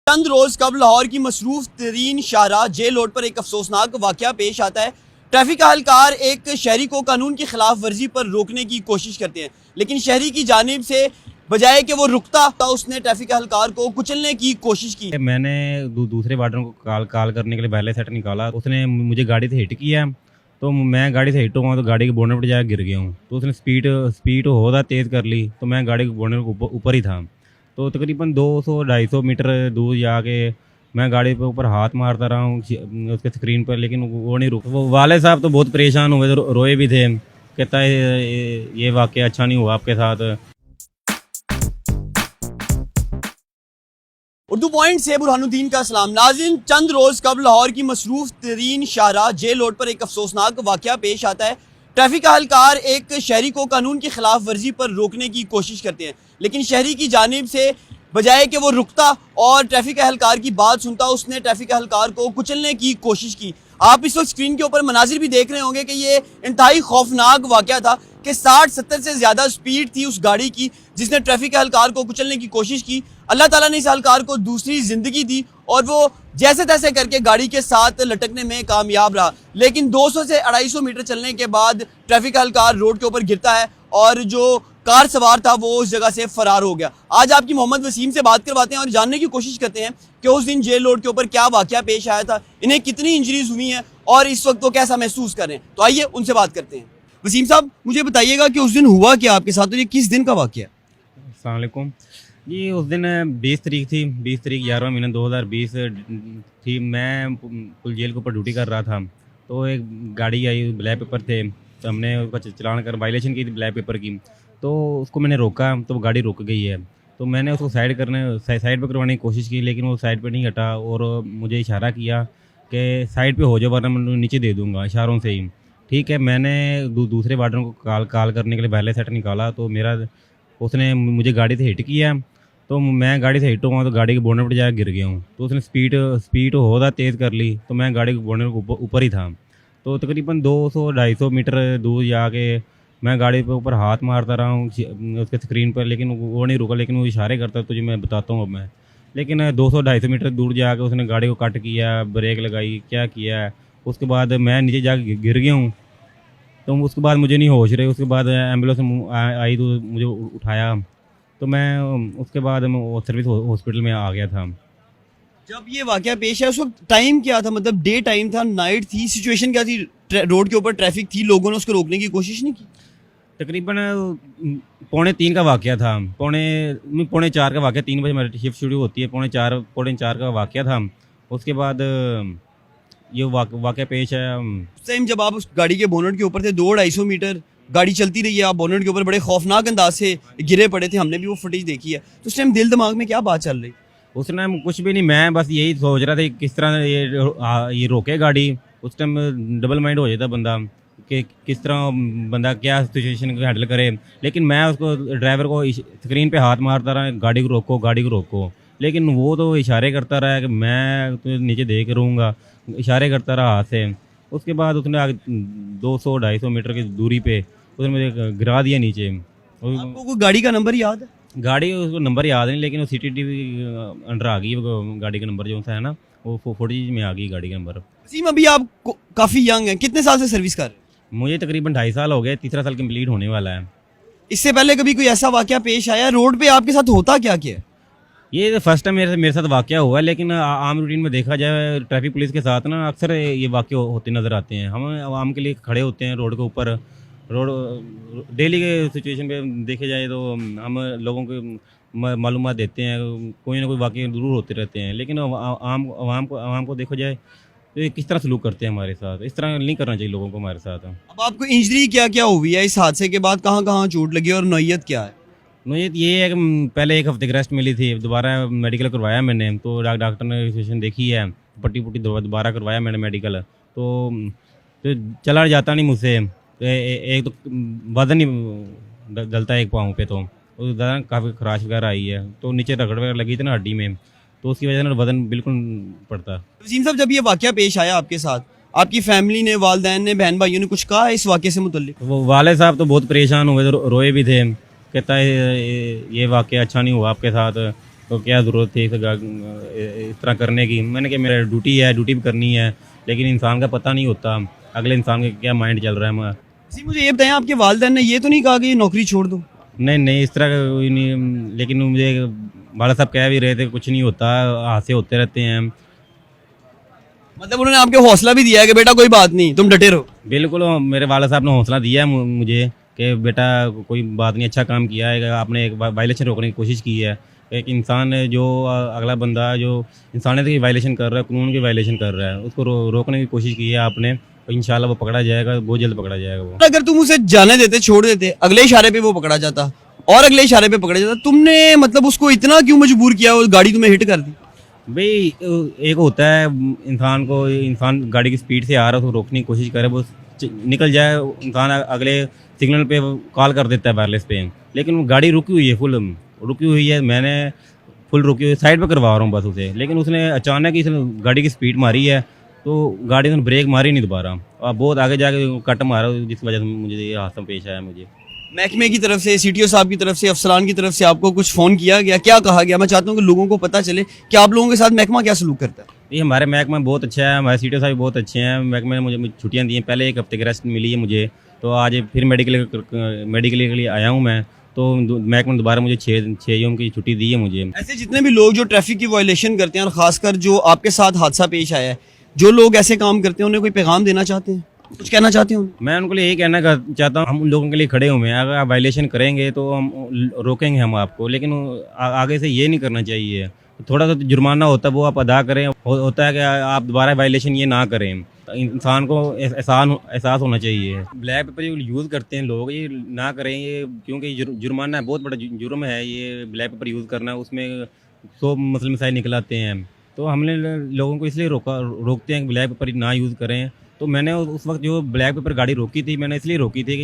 चंद रोज कबल लाहौर की मसरूफ तरीन शाहराह जेल रोड पर एक अफसोसनाक वाकया पेश आता है। ट्रैफिक अहलकार एक शहरी को कानून की खिलाफ वर्जी पर रोकने की कोशिश करते हैं, लेकिन शहरी की जानिब से बजाय कि वो रुकता तो उसने ट्रैफिक अहलकार को कुचलने की कोशिश की। मैंने दूसरे वार्डन को कॉल करने के लिए पहले सेट निकाला, उसने मुझे गाड़ी से हिट किया, तो मैं गाड़ी से हिट हुआ तो गाड़ी के बोनट पर जाकर गिर गया हूँ। तो उसने स्पीड होदा तेज़ कर ली, तो मैं गाड़ी के बोनट के ऊपर ही था। तो तकरीबन 200-250 मीटर दूर जाके मैं गाड़ी पे ऊपर हाथ मारता रहा हूँ उसके स्क्रीन पर, लेकिन वो नहीं रुका। वो वाले साहब तो बहुत परेशान हुए, तो रोए भी थे, कहता है ये वाकया अच्छा नहीं हुआ आपके साथ। उर्दू पॉइंट से बुरहानुद्दीन का सलाम। नाज़रीन, चंद रोज कबल लाहौर की मसरूफ तरीन शाहराह जेल रोड पर एक अफसोसनाक वाकया पेश आता है। ट्रैफिक अहलकार एक शहरी को कानून की खिलाफ वर्जी पर रोकने की कोशिश करते हैं, लेकिन शहरी की जानिब से बजाय कि वो रुकता और ट्रैफिक अहलकार की बात सुनता, उसने ट्रैफिक अहलकार को कुचलने की कोशिश की। आप इस वक्त स्क्रीन के ऊपर मनाजिर भी देख रहे होंगे कि ये इंतहाई खौफनाक वाकया था कि 60-70 से ज़्यादा स्पीड थी उस गाड़ी की जिसने ट्रैफिक अहलकार को कुचलने की कोशिश की। अल्लाह ताला ने इस अहलकार को दूसरी ज़िंदगी दी और वो जैसे तैसे करके गाड़ी के साथ लटकने में कामयाब रहा, लेकिन 200 से 250 मीटर चलने के बाद ट्रैफिक अहलकार रोड के ऊपर गिरता है और जो कार सवार था वो उस जगह से फरार हो गया। आज आपकी मोहम्मद वसीम से बात करवाते हैं और जानने की कोशिश करते हैं कि उस दिन जेल रोड के ऊपर क्या वाकया पेश आया था, इन्हें कितनी इंजरीज हुई हैं और इस वक्त वो कैसा महसूस कर रहे हैं। तो आइए उनसे बात करते हैं। वसीम साहब, मुझे बताइएगा कि उस दिन हुआ क्या आपके साथ, तो ये किस दिन का वाकया? अस्सलाम वालेकुम जी। उस दिन 20 तारीख थी, 20 तारीख 11वां महीना 2020 थी। मैं पुल जेल के ऊपर ड्यूटी कर रहा था, तो एक गाड़ी आई, ब्लैक पेपर थे, तो हमने उसका चलान कर वायलेशन की थी ब्लैक पेपर की। तो उसको मैंने रोका, तो वो गाड़ी रुक गई है। तो मैंने उसको साइड पर करवाने की कोशिश की, लेकिन वो साइड पर नहीं हटा और मुझे इशारा किया कि साइड पे हो जाओ वरना मैं नीचे दे दूंगा, इशारों से ही। ठीक है, मैंने दूसरे वार्डन को कॉल करने के लिए पहले सेट निकाला, तो उसने मुझे गाड़ी से हिट किया, तो मैं गाड़ी से हिट हुआ तो गाड़ी के बोनट पर जाकर गिर गया हूँ। तो उसने स्पीड होदा तेज़ कर ली, तो मैं गाड़ी के बोनट के ऊपर ही था। तो तकरीबन 200-250 मीटर दूर जाके मैं गाड़ी पे ऊपर हाथ मारता रहा हूँ उसके स्क्रीन पर, लेकिन वो नहीं रुका, लेकिन वो इशारे करता, तुझे मैं बताता हूँ अब मैं। लेकिन 200-250 मीटर दूर जाके उसने गाड़ी को कट किया, ब्रेक लगाई, क्या किया। उसके बाद मैं नीचे जाके गिर गया हूँ, तो उसके बाद मुझे नहीं होश रहे। उसके बाद एम्बुलेंस आई तो मुझे उठाया, तो मैं उसके बाद सर्विस हॉस्पिटल में आ गया था। जब ये वाकया पेश है उस वक्त टाइम क्या था, मतलब डे टाइम था, नाइट थी, सिचुएशन क्या थी? रोड के ऊपर ट्रैफिक थी, लोगों ने उसको रोकने की कोशिश नहीं की? तकरीबन 3:45 का वाकया था, पौने 4 का वाकया। 3 बजे हमारी शिफ्ट शुरू होती है, पौने चार का वाकया था। उसके बाद ये वाकया पेश है। उस टाइम जब आप उस गाड़ी के बोनट के ऊपर थे, 200-250 मीटर गाड़ी चलती रही है, आप बोनट के ऊपर बड़े खौफनाक अंदाज से गिरे पड़े थे, हमने भी वो फुटेज देखी है। तो उस टाइम दिल दिमाग में क्या बात चल रही? उस टाइम कुछ भी नहीं, मैं बस यही सोच रहा था किस तरह ये रोके गाड़ी। उस टाइम डबल माइंड हो जाता बंदा कि किस तरह बंदा क्या सिचुएशन को हैंडल करे। लेकिन मैं उसको ड्राइवर को स्क्रीन पे हाथ मारता रहा, गाड़ी को रोको, गाड़ी को रोको, लेकिन वो तो इशारे करता रहा कि मैं तो नीचे देख रहूँगा, इशारे करता रहा हाथ से। उसके बाद उसने 200-250 मीटर की दूरी पे उसने मुझे गिरा दिया नीचे। आपको कोई गाड़ी का नंबर याद है? गाड़ी उसको नंबर याद नहीं, लेकिन वो CCTV अंडर आ गई, वो गाड़ी का नंबर जो सा है ना, वो फुटेज में आ गई गाड़ी का नंबर। वसीम, अभी आप काफ़ी यंग हैं, कितने साल से सर्विस कर रहे हैं? मुझे तकरीबन 2.5 साल हो गए, तीसरा साल कंप्लीट होने वाला है। इससे पहले कभी कोई ऐसा वाकया पेश आया रोड पे आपके साथ? होता क्या क्या? ये फर्स्ट टाइम मेरे साथ वाकया हुआ है, लेकिन आम रूटीन में देखा जाए ट्रैफिक पुलिस के साथ ना अक्सर ये वाकये होते नज़र आते हैं। हम आवाम के लिए खड़े होते हैं रोड के ऊपर, रोड डेली के सिचुएशन पे देखे जाए तो हम लोगों को मालूमात देते हैं, कोई ना कोई वाकये ज़रूर होते रहते हैं। लेकिन आवाम को देखा जाए तो ये किस तरह सलूक करते हैं हमारे साथ, इस तरह नहीं करना चाहिए लोगों को हमारे साथ। अब आपको इंजरी क्या क्या हुई है इस हादसे के बाद, कहाँ कहाँ चोट लगी और नौयत क्या है? मुझे ये है कि पहले 1 हफ्ते की रेस्ट मिली थी, दोबारा मेडिकल करवाया मैंने, तो डॉक्टर ने सिचुएशन देखी है, पट्टी दोबारा करवाया मैंने मेडिकल, तो चला जाता नहीं मुझसे। एक तो वजन ही डलता है एक पाँव पे, तो काफ़ी खराश वगैरह आई है, तो नीचे रगड़ वगैरह लगी थी ना हड्डी में, तो उसकी वजह से वजन बिल्कुल पड़ता। वसीम साहब, जब ये वाकया पेश आया आपके साथ, आपकी फैमिली ने, वालदैन ने, बहन भाइयों ने कुछ कहा इस वाकये से मुतल्लिक? वो वाले साहब तो बहुत परेशान हुए, तो रोए भी थे, कहता है ये वाकया अच्छा नहीं हुआ आपके साथ, तो क्या ज़रूरत थी इस तरह करने की। मैंने कहा मेरा ड्यूटी है, ड्यूटी भी करनी है, लेकिन इंसान का पता नहीं होता अगले इंसान का क्या माइंड चल रहा है। जी मुझे ये बताएं, आपके वालिदैन ने ये तो नहीं कहा कि ये नौकरी छोड़ दो? नहीं नहीं, इस तरह का कोई नहीं, लेकिन मुझे वाला साहब कह भी रहे थे कुछ नहीं होता, हादसे होते रहते हैं। मतलब उन्होंने आपको हौसला भी दिया है कि बेटा कोई बात नहीं, तुम डटे रहो? बिल्कुल, मेरे वाला साहब ने हौसला दिया है मुझे कि बेटा कोई बात नहीं, अच्छा काम किया है, आपने एक वायलेशन रोकने की कोशिश की है। एक इंसान जो अगला बंदा जो इंसानियत की वायलेशन कर रहा है, कानून की वायलेशन कर रहा है, उसको रोकने की कोशिश की है आपने, तो इंशाल्लाह वो पकड़ा जाएगा, बहुत जल्द पकड़ा जाएगा वो। अगर तुम उसे जाने देते, छोड़ देते, अगले इशारे पे वो पकड़ा जाता और अगले इशारे पे पकड़ा जाता, तुमने मतलब उसको इतना क्यों मजबूर किया और गाड़ी तुम्हें हिट कर दी? भाई एक होता है इंसान गाड़ी की स्पीड से आ रहा है, उसको रोकने की कोशिश करे, वो निकल जाए, इंसान अगले सिग्नल पे कॉल कर देता है वायरलेस पे, लेकिन वो गाड़ी रुकी हुई है, फुल रुकी हुई है, मैंने फुल रुकी हुई साइड पे करवा रहा हूँ बस उसे, लेकिन उसने अचानक ही इसने गाड़ी की स्पीड मारी है, तो गाड़ी ने ब्रेक मारी नहीं दोबारा, और बहुत आगे जाके कट मारा, जिस वजह से मुझे ये हादसा पेश आया। मुझे महकमे की तरफ से, सीटीओ साहब की तरफ से, अफसरान की तरफ से आपको कुछ फ़ोन किया गया, क्या कहा गया? मैं चाहता हूँ कि लोगों को पता चले कि आप लोगों के साथ महकमा क्या सलूक करता है। ये हमारे महकमा बहुत अच्छा है, हमारे सीटीओ साहब भी बहुत अच्छे हैं। महकमे ने मुझे छुट्टियाँ दी हैं, पहले 1 हफ्ते की रेस्ट मिली है मुझे, तो आज फिर मेडिकल के लिए आया हूँ मैं, तो महकमे ने दोबारा मुझे 6 यूम की छुट्टी दी है मुझे। ऐसे जितने भी लोग जो ट्रैफिक की वायलेशन करते हैं और ख़ासकर जो आपके साथ हादसा पेश आया है, जो लोग ऐसे काम करते हैं उन्हें कोई पैगाम देना चाहते हैं, कुछ कहना चाहते हैं उन्हें? मैं उनको लिए यही कहना चाहता हूँ, हम उन लोगों के लिए खड़े हुए हैं, अगर आप वायलेशन करेंगे तो हम रोकेंगे हम आपको, लेकिन आगे से ये नहीं करना चाहिए। थोड़ा सा जुर्माना होता है वो आप अदा करें, होता है कि आप दोबारा वायलेशन ये ना करें, इंसान को एहसास होना चाहिए। ब्लैक पेपर जो यूज़ करते हैं लोग, ये ना करें ये, क्योंकि जुर्माना है, बहुत बड़ा जुर्म है ये ब्लैक पेपर यूज़ करना, उसमें 100 मसले मसाइल निकल आते हैं, तो हमने लोगों को इसलिए रोकते हैं कि ब्लैक पेपर ना यूज़ करें। तो मैंने उस वक्त जो ब्लैक पेपर गाड़ी रोकी थी, मैंने इसलिए रोकी थी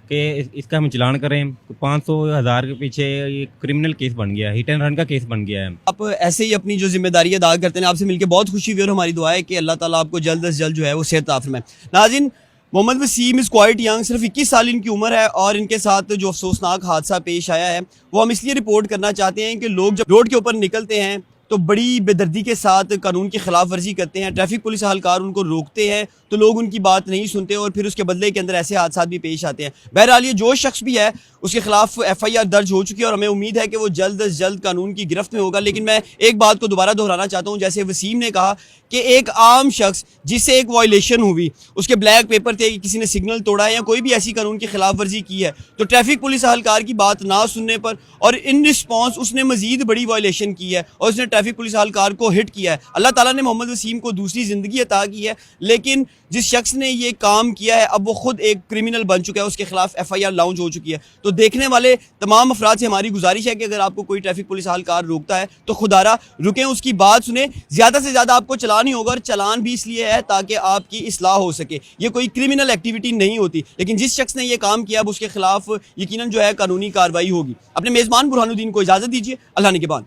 कि इसका हम चलान करें, 500,000 के पीछे ये क्रिमिनल केस बन गया है, हिट एंड रन का केस बन गया है। आप ऐसे ही अपनी जो जिम्मेदारी अदा करते हैं, आपसे मिलकर बहुत खुशी हुई और हमारी दुआ है कि अल्लाह ताला आपको जल्द से जल्द जो है वो सेहत आफियत में। नाज़रीन, Mohammad Waseem is quite young, सिर्फ 21 साल इनकी उम्र है और इनके साथ जो अफसोसनाक हादसा पेश आया है वो हम इसलिए रिपोर्ट करना चाहते हैं कि लोग जब रोड के ऊपर निकलते हैं तो बड़ी बेदर्दी के साथ कानून की खिलाफ वर्जी करते हैं, ट्रैफिक पुलिस अहलकार उनको रोकते हैं तो लोग उनकी बात नहीं सुनते और फिर उसके बदले के अंदर ऐसे हादसा भी पेश आते हैं। बहरहाल ये जो शख्स भी है उसके खिलाफ FIR दर्ज हो चुकी है और हमें उम्मीद है कि वो जल्द से जल्द कानून की गिरफ्त में होगा। लेकिन मैं एक बात को दोबारा दोहराना चाहता हूँ, जैसे वसीम ने कहा कि एक आम शख्स जिससे एक वायलेशन हुई, उसके ब्लैक पेपर थे कि किसी ने सिग्नल तोड़ा है या कोई भी ऐसी कानून की खिलाफ वर्जी की है, तो ट्रैफिक पुलिस अहलकार की बात ना सुनने पर और इन रिस्पॉन्स उसने मजीद बड़ी वायलेशन की है और उसने ट्रैफिक पुलिस अहलकार को हिट किया है। अल्लाह ताला ने मोहम्मद वसीम को दूसरी ज़िंदगी अता की है, लेकिन जिस शख्स ने ये काम किया है अब वो खुद एक क्रिमिनल बन चुका है, उसके खिलाफ FIR लॉन्च हो चुकी है। तो देखने वाले तमाम अफराद से हमारी गुजारिश है कि अगर आपको कोई ट्रैफिक पुलिस अहलकार रोकता है तो खुदारा रुकें, उसकी बात सुने। ज़्यादा से ज़्यादा आपको चलान ही होगा और चलान भी इसलिए है ताकि आपकी इस्लाह हो सके, ये कोई क्रिमिनल एक्टिविटी नहीं होती। लेकिन जिस शख्स ने ये काम किया अब उसके खिलाफ यकीनन जो है कानूनी कार्रवाई होगी। अपने मेज़बान बुरहानुद्दीन को इजाज़त दीजिए, अल्लाह ने के बाद।